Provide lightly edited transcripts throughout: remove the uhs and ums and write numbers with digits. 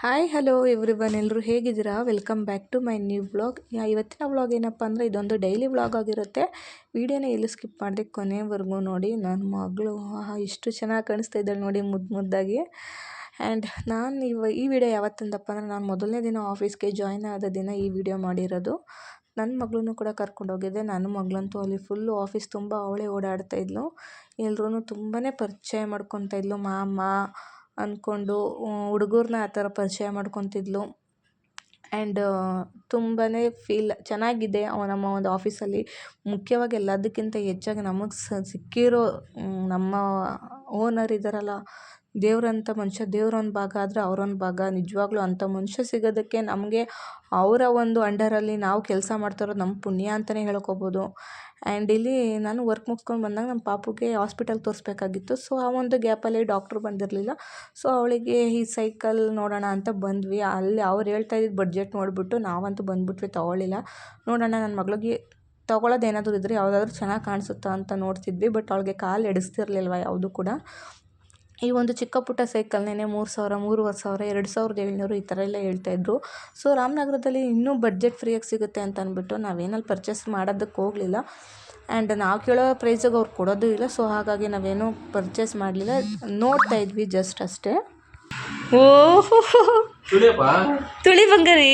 Hi hello everyone, ಎಲ್ಲರೂ ಹೇಗಿದ್ದೀರಾ? Welcome back to my new vlog. ಇವತ್ತಿನ ವ್ಲಾಗ್ ಏನಪ್ಪ ಅಂದರೆ ಇದೊಂದು ಡೈಲಿ ವ್ಲಾಗ್ ಆಗಿರುತ್ತೆ. ವೀಡಿಯೋನ ಎಲ್ಲೂ ಸ್ಕಿಪ್ ಮಾಡದೆ ಕೊನೆವರೆಗೂ ನೋಡಿ. ನನ್ನ ಮಗಳು ಇಷ್ಟು ಚೆನ್ನಾಗಿ ಕಾಣಿಸ್ತಾ ಇದ್ದಾಳೆ ನೋಡಿ, ಮುದ್ದಾಗಿ. ಆ್ಯಂಡ್ ನಾನು ಈ ವಿಡಿಯೋ ಯಾವತ್ತಂದಪ್ಪ ಅಂದರೆ ನಾನು ಮೊದಲನೇ ದಿನ ಆಫೀಸ್ಗೆ ಜಾಯ್ನ್ ಆದ ದಿನ ಈ ವಿಡಿಯೋ ಮಾಡಿರೋದು. ನನ್ನ ಮಗಳನ್ನೂ ಕೂಡ ಕರ್ಕೊಂಡೋಗಿದ್ದೆ. ನನ್ನ ಮಗಳಂತೂ ಅಲ್ಲಿ ಫುಲ್ಲು ಆಫೀಸ್ ತುಂಬ ಅವಳೇ ಓಡಾಡ್ತಾಯಿದ್ಲು. ಎಲ್ಲರೂ ತುಂಬಾ ಪರಿಚಯ ಮಾಡ್ಕೊತಾ ಇದ್ಲು, ಮಾಮ ಅಂದ್ಕೊಂಡು ಹುಡುಗರನ್ನ ಆ ಥರ ಪರಿಚಯ ಮಾಡ್ಕೊತಿದ್ಲು. ಆ್ಯಂಡ್ ತುಂಬಾ ಚೆನ್ನಾಗಿದೆ ನಮ್ಮ ಒಂದು ಆಫೀಸಲ್ಲಿ. ಮುಖ್ಯವಾಗಿ ಎಲ್ಲದಕ್ಕಿಂತ ಹೆಚ್ಚಾಗಿ ನಮಗೆ ಸಿಕ್ಕಿರೋ ನಮ್ಮ ಓನರ್ ಇದ್ದಾರಲ್ಲ, ದೇವ್ರಂಥ ಮನುಷ್ಯ. ದೇವ್ರೊಂದು ಭಾಗ ಆದರೆ ಅವರೊಂದು ಭಾಗ. ನಿಜವಾಗ್ಲೂ ಅಂಥ ಮನುಷ್ಯ ಸಿಗೋದಕ್ಕೆ ನಮಗೆ ಅವರ ಒಂದು ಅಂಡರಲ್ಲಿ ನಾವು ಕೆಲಸ ಮಾಡ್ತಾಯಿರೋದು ನಮ್ಮ ಪುಣ್ಯ ಅಂತಲೇ ಹೇಳ್ಕೊಬೋದು. ಆ್ಯಂಡ್ ಇಲ್ಲಿ ನಾನು ವರ್ಕ್ ಮುಗಿಸ್ಕೊಂಡು ಬಂದಾಗ ನಮ್ಮ ಪಾಪುಗೆ ಹಾಸ್ಪಿಟಲ್ಗೆ ತೋರಿಸ್ಬೇಕಾಗಿತ್ತು. ಸೊ ಆ ಒಂದು ಗ್ಯಾಪಲ್ಲಿ ಡಾಕ್ಟ್ರು ಬಂದಿರಲಿಲ್ಲ. ಸೊ ಅವಳಿಗೆ ಈ ಸೈಕಲ್ ನೋಡೋಣ ಅಂತ ಬಂದ್ವಿ. ಅಲ್ಲಿ ಅವ್ರು ಹೇಳ್ತಾ ಇದ್ದಿದ್ದು ಬಡ್ಜೆಟ್ ನೋಡಿಬಿಟ್ಟು ನಾವಂತೂ ಬಂದುಬಿಟ್ವಿ, ತೊಗೊಳ್ಳಿಲ್ಲ. ನೋಡೋಣ ನನ್ನ ಮಗಳಿಗೆ ತೊಗೊಳೋದು ಏನಾದರೂ ಇದ್ದರೆ ಯಾವುದಾದ್ರೂ ಚೆನ್ನಾಗಿ ಕಾಣಿಸುತ್ತಾ ಅಂತ ನೋಡ್ತಿದ್ವಿ. ಬಟ್ ಅವಳಿಗೆ ಕಾಲು ಎಡಿಸ್ತಿರ್ಲಿಲ್ವ ಯಾವುದು ಕೂಡ. ಈ ಒಂದು ಚಿಕ್ಕ ಪುಟ್ಟ ಸೈಕಲ್ನೇ 3,000, 3,500, 2,700 ಈ ಥರ ಎಲ್ಲ ಹೇಳ್ತಾಯಿದ್ರು. ಸೊ ರಾಮನಗರದಲ್ಲಿ ಇನ್ನೂ ಬಡ್ಜೆಟ್ ಫ್ರೀಯಾಗಿ ಸಿಗುತ್ತೆ ಅಂತ ಅಂದ್ಬಿಟ್ಟು ನಾವೇನಲ್ಲಿ ಪರ್ಚೇಸ್ ಮಾಡೋದಕ್ಕೆ ಹೋಗಲಿಲ್ಲ. ಆ್ಯಂಡ್ ನಾವು ಕೇಳೋ ಪ್ರೈಸಿಗೆ ಅವ್ರು ಕೊಡೋದು ಇಲ್ಲ. ಸೊ ಹಾಗಾಗಿ ನಾವೇನೂ ಪರ್ಚೇಸ್ ಮಾಡಲಿಲ್ಲ, ನೋಡ್ತಾ ಇದ್ವಿ ಜಸ್ಟ್ ಅಷ್ಟೇ. ಓಹೋ ತುಳಿ ಬಂಗಾರಿ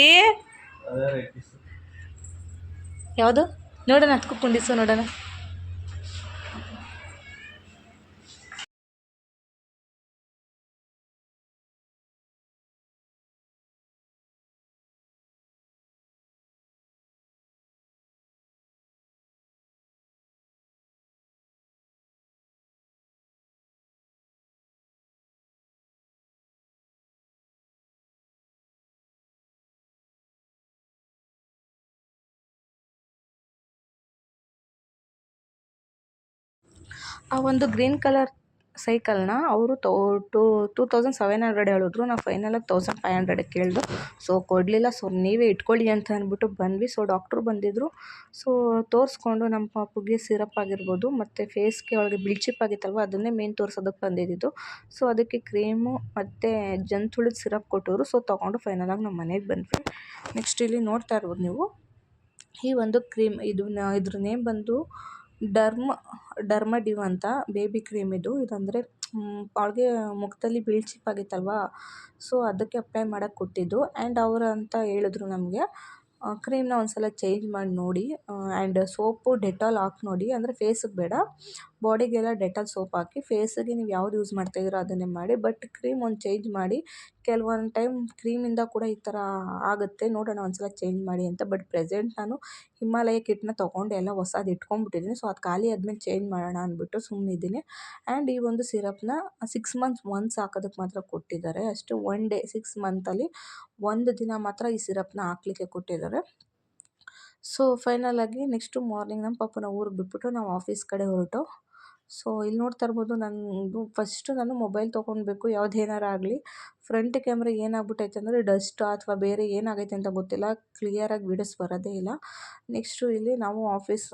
ಯಾವುದು ನೋಡೋಣ, ಹತ್ಕೊ ಕುಂಡಿಸು ನೋಡೋಣ. ಆ ಒಂದು ಗ್ರೀನ್ ಕಲರ್ ಸೈಕಲ್ನ ಅವರು 2,700 ಹೇಳಿದ್ರು. ನಾವು ಫೈನಲಾಗಿ 1,500 ಕೇಳಿದ್ರು. ಸೊ ಕೊಡಲಿಲ್ಲ. ಸೊ ನೀವೇ ಇಟ್ಕೊಳ್ಳಿ ಅಂತ ಅಂದ್ಬಿಟ್ಟು ಬಂದ್ವಿ. ಸೊ ಡಾಕ್ಟ್ರು ಬಂದಿದ್ದರು. ಸೊ ತೋರಿಸ್ಕೊಂಡು ನಮ್ಮ ಪಾಪುಗೆ ಸಿರಪ್ ಆಗಿರ್ಬೋದು ಮತ್ತು ಫೇಸ್ಗೆ ಅವಳಿಗೆ ಬಿಳ್ಚಿಪ್ ಆಗಿತ್ತಲ್ವ, ಅದನ್ನೇ ಮೇನ್ ತೋರಿಸೋದಕ್ಕೆ ಬಂದಿದ್ದು. ಸೊ ಅದಕ್ಕೆ ಕ್ರೀಮು ಮತ್ತು ಜಂತುಳಿದ ಸಿರಪ್ ಕೊಟ್ಟರು. ಸೊ ತೊಗೊಂಡು ಫೈನಲಾಗಿ ನಮ್ಮ ಮನೆಗೆ ಬಂದ್ವಿ. ನೆಕ್ಸ್ಟ್ ಇಲ್ಲಿ ನೋಡ್ತಾ ಇರ್ಬೋದು ನೀವು, ಈ ಒಂದು ಕ್ರೀಮ್ ಇದ್ರ ನೇಮ್ ಬಂದು ಡರ್ಮಡಿವ್ ಅಂತ ಬೇಬಿ ಕ್ರೀಮ್ ಇದಂದರೆ ಅವಳಿಗೆ ಮುಖದಲ್ಲಿ ಬಿಳ್ಚಿಪ್ ಆಗಿತ್ತಲ್ವ, ಸೊ ಅದಕ್ಕೆ ಅಪ್ಲೈ ಮಾಡೋಕ್ಕೆ ಕೊಟ್ಟಿದ್ದು. ಆ್ಯಂಡ್ ಅವರು ಅಂತ ಹೇಳಿದ್ರು ನಮಗೆ, ಕ್ರೀಮ್ನ ಒಂದು ಸಲ ಚೇಂಜ್ ಮಾಡಿ ನೋಡಿ. ಆ್ಯಂಡ್ ಸೋಪು ಡೆಟಾಲ್ ಹಾಕಿ ನೋಡಿ, ಅಂದರೆ ಫೇಸಿಗೆ ಬೇಡ, ಬಾಡಿಗೆಲ್ಲ ಡೆಟಾಲ್ ಸೋಪ್ ಹಾಕಿ, ಫೇಸಿಗೆ ನೀವು ಯಾವ್ದು ಯೂಸ್ ಮಾಡ್ತಾಯಿದ್ದೀರೋ ಅದನ್ನೇ ಮಾಡಿ. ಬಟ್ ಕ್ರೀಮ್ ಒಂದು ಚೇಂಜ್ ಮಾಡಿ. ಕೆಲವೊಂದು ಟೈಮ್ ಕ್ರೀಮಿಂದ ಕೂಡ ಈ ಥರ ಆಗುತ್ತೆ, ನೋಡೋಣ ಒಂದು ಸಲ ಚೇಂಜ್ ಮಾಡಿ ಅಂತ. ಬಟ್ ಪ್ರೆಸೆಂಟ್ ನಾನು ಹಿಮಾಲಯ ಕಿಟ್ನ ತೊಗೊಂಡು ಎಲ್ಲ ಹೊಸದು ಇಟ್ಕೊಂಡ್ಬಿಟ್ಟಿದ್ದೀನಿ. ಸೊ ಅದು ಖಾಲಿ ಆದಮೇಲೆ ಚೇಂಜ್ ಮಾಡೋಣ ಅಂದ್ಬಿಟ್ಟು ಸುಮ್ಮನಿದ್ದೀನಿ. ಆ್ಯಂಡ್ ಈ ಒಂದು ಸಿರಪ್ನ 6 ಮಂತ್ಸ್ ಒನ್ಸ್ ಹಾಕೋದಕ್ಕೆ ಮಾತ್ರ ಕೊಟ್ಟಿದ್ದಾರೆ ಅಷ್ಟು. 1 ಡೇ 6 ಮಂತಲ್ಲಿ 1 ದಿನ ಮಾತ್ರ ಈ ಸಿರಪ್ನ ಹಾಕ್ಲಿಕ್ಕೆ ಕೊಟ್ಟಿದ್ದಾರೆ. ಸೊ ಫೈನಲಾಗಿ ನೆಕ್ಸ್ಟು ಮಾರ್ನಿಂಗ್ ನಮ್ಮ ಪಾಪನ ಊರಿಗೆ ಬಿಟ್ಬಿಟ್ಟು ನಾವು ಆಫೀಸ್ ಕಡೆ ಹೊರಟು. ಸೊ ಇಲ್ಲಿ ನೋಡ್ತಾ ಇರ್ಬೋದು, ಫಸ್ಟು ನಾನು ಮೊಬೈಲ್ ತೊಗೊಳ್ಬೇಕು ಯಾವುದೇನಾರು ಆಗಲಿ. ಫ್ರಂಟ್ ಕ್ಯಾಮ್ರಾ ಏನಾಗ್ಬಿಟ್ಟೈತೆ ಅಂದರೆ ಡಸ್ಟ್ ಅಥವಾ ಬೇರೆ ಏನಾಗೈತೆ ಅಂತ ಗೊತ್ತಿಲ್ಲ, ಕ್ಲಿಯರಾಗಿ ವೀಡಿಯೋಸ್ ಬರೋದೇ ಇಲ್ಲ. ನೆಕ್ಸ್ಟು ಇಲ್ಲಿ ನಾವು ಆಫೀಸ್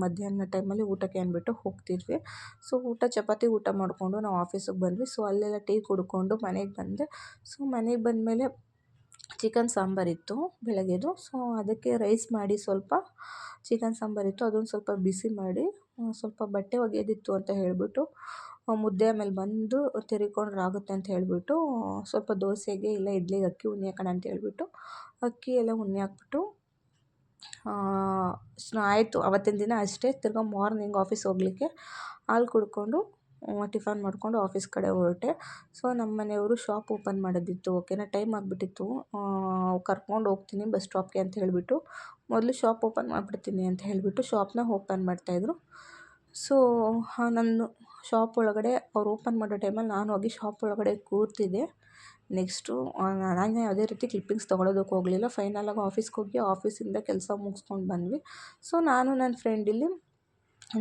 ಮಧ್ಯಾಹ್ನ ಟೈಮಲ್ಲಿ ಊಟಕ್ಕೆ ಅಂದ್ಬಿಟ್ಟು ಹೋಗ್ತಿದ್ವಿ. ಸೊ ಚಪಾತಿ ಊಟ ಮಾಡಿಕೊಂಡು ನಾವು ಆಫೀಸಿಗೆ ಬಂದ್ವಿ. ಸೊ ಅಲ್ಲೆಲ್ಲ ಟೀ ಕುಡ್ಕೊಂಡು ಮನೆಗೆ ಬಂದೆ. ಸೊ ಮನೆಗೆ ಬಂದಮೇಲೆ ಚಿಕನ್ ಸಾಂಬಾರಿತ್ತು ಬೆಳಗ್ಗೆದು. ಸೊ ಅದಕ್ಕೆ ರೈಸ್ ಮಾಡಿ ಸ್ವಲ್ಪ ಚಿಕನ್ ಸಾಂಬಾರಿತ್ತು, ಅದನ್ನು ಸ್ವಲ್ಪ ಬಿಸಿ ಮಾಡಿ, ಸ್ವಲ್ಪ ಬಟ್ಟೆ ಒಗೆಯೋದಿತ್ತು ಅಂತ ಹೇಳಿಬಿಟ್ಟು ಮುದ್ದೆ ಆಮೇಲೆ ಬಂದು ತಿರ್ಕೊಂಡ್ರೆ ಆಗುತ್ತೆ ಅಂತ ಹೇಳಿಬಿಟ್ಟು ಸ್ವಲ್ಪ ದೋಸೆಗೆ ಇಲ್ಲ ಇಡ್ಲಿಗೆ ಅಕ್ಕಿ ಉಣ್ಣೆ ಹಾಕೋಣ ಅಂತ ಹೇಳಿಬಿಟ್ಟು ಅಕ್ಕಿ ಎಲ್ಲ ಉಣ್ಣೆ ಹಾಕ್ಬಿಟ್ಟು ಆಯಿತು ಅವತ್ತಿನ ದಿನ ಅಷ್ಟೇ. ತಿರ್ಗಾ ಮಾರ್ನಿಂಗ್ ಆಫೀಸ್ ಹೋಗಲಿಕ್ಕೆ ಹಾಲು ಕುಡ್ಕೊಂಡು ಟಿಫನ್ ಮಾಡಿಕೊಂಡು ಆಫೀಸ್ ಕಡೆ ಹೊರಟೆ. ಸೊ ನಮ್ಮ ಮನೆಯವರು ಶಾಪ್ ಓಪನ್ ಮಾಡೋದಿತ್ತು, ಓಕೆನಾ, ಟೈಮ್ ಆಗಿಬಿಟ್ಟಿತ್ತು. ಕರ್ಕೊಂಡು ಹೋಗ್ತೀನಿ ಬಸ್ ಸ್ಟಾಪ್ಗೆ ಅಂತ ಹೇಳಿಬಿಟ್ಟು ಮೊದಲು ಶಾಪ್ ಓಪನ್ ಮಾಡಿಬಿಡ್ತೀನಿ ಅಂತ ಹೇಳಿಬಿಟ್ಟು ಶಾಪ್ನ ಓಪನ್ ಮಾಡ್ತಾಯಿದ್ರು. ಸೊ ನಾನು ಶಾಪ್ ಒಳಗಡೆ ಅವ್ರು ಓಪನ್ ಮಾಡೋ ಟೈಮಲ್ಲಿ ನಾನು ಹೋಗಿ ಶಾಪ್ ಒಳಗಡೆ ಕೂರ್ತಿದ್ದೆ. ನೆಕ್ಸ್ಟು ನಾನು ಯಾವುದೇ ರೀತಿ ಕ್ಲಿಪ್ಪಿಂಗ್ಸ್ ತೊಗೊಳೋದಕ್ಕೆ ಹೋಗಲಿಲ್ಲ. ಫೈನಲಾಗಿ ಆಫೀಸ್ಗೆ ಹೋಗಿ ಆಫೀಸಿಂದ ಕೆಲಸ ಮುಗಿಸ್ಕೊಂಡು ಬಂದ್ವಿ. ಸೊ ನಾನು ನನ್ನ ಫ್ರೆಂಡ್ ಇಲ್ಲಿ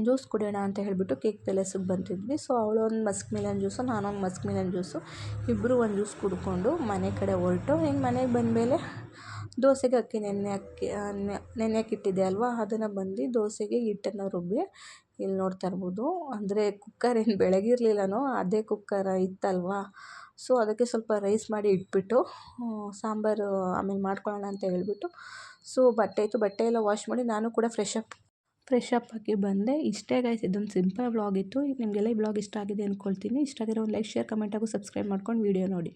ಜ್ಯೂಸ್ ಕುಡಿಯೋಣ ಅಂತ ಹೇಳಿಬಿಟ್ಟು ಕೇಕ್ ಪ್ಯಾಲೇಸಿಗೆ ಬಂದಿದ್ವಿ. ಸೊ ಅವಳು ಒಂದು ಮಸ್ಕ್ ಮಿಲನ್ ಜ್ಯೂಸು, ನಾನೊಂದು ಮಸ್ಕ್ ಮಿಲನ್ ಜ್ಯೂಸು, ಇಬ್ಬರು ಒಂದು ಜ್ಯೂಸ್ ಕುಡ್ಕೊಂಡು ಮನೆ ಕಡೆ ಹೊರಟು. ಇನ್ನು ಮನೆಗೆ ಬಂದಮೇಲೆ ದೋಸೆಗೆ ಅಕ್ಕಿ ನೆನೆಯಕ್ಕಿಟ್ಟಿದ್ದೆ ಅಲ್ವಾ, ಅದನ್ನು ಬಂದು ದೋಸೆಗೆ ಹಿಟ್ಟನ್ನು ರುಬ್ಬಿ ಇಲ್ಲಿ ನೋಡ್ತಾ ಇರ್ಬೋದು. ಅಂದರೆ ಕುಕ್ಕರ್ ಏನು ಬೆಳಗಿರಲಿಲ್ಲನೋ, ಅದೇ ಕುಕ್ಕರ್ ಇತ್ತಲ್ವ, ಸೊ ಅದಕ್ಕೆ ಸ್ವಲ್ಪ ರೈಸ್ ಮಾಡಿ ಇಟ್ಬಿಟ್ಟು ಸಾಂಬಾರು ಆಮೇಲೆ ಮಾಡ್ಕೊಳ್ಳೋಣ ಅಂತ ಹೇಳ್ಬಿಟ್ಟು ಸೊ ಬಟ್ಟೆ ಎಲ್ಲ ವಾಶ್ ಮಾಡಿ ನಾನು ಕೂಡ ಫ್ರೆಶ್ ಅಪ್ ಆಗಿ ಬಂದೆ. ಇಷ್ಟೇ ಗೈಸ್, ಇದೊಂದು ಸಿಂಪಲ್ ವ್ಲಾಗ್ ಇತ್ತು. ನಿಮಗೆಲ್ಲ ಈ ವ್ಲಾಗ್ ಇಷ್ಟ ಆಗಿದೆ ಅಂದ್ಕೊಳ್ತೀನಿ. ಇಷ್ಟ ಆಗಿರೋ ಒಂದು ಲೈಕ್, ಶೇರ್, ಕಮೆಂಟ್ ಹಾಗೂ ಸಬ್ಸ್ಕ್ರೈಬ್ ಮಾಡ್ಕೊಂಡು ವೀಡಿಯೋ ನೋಡಿ.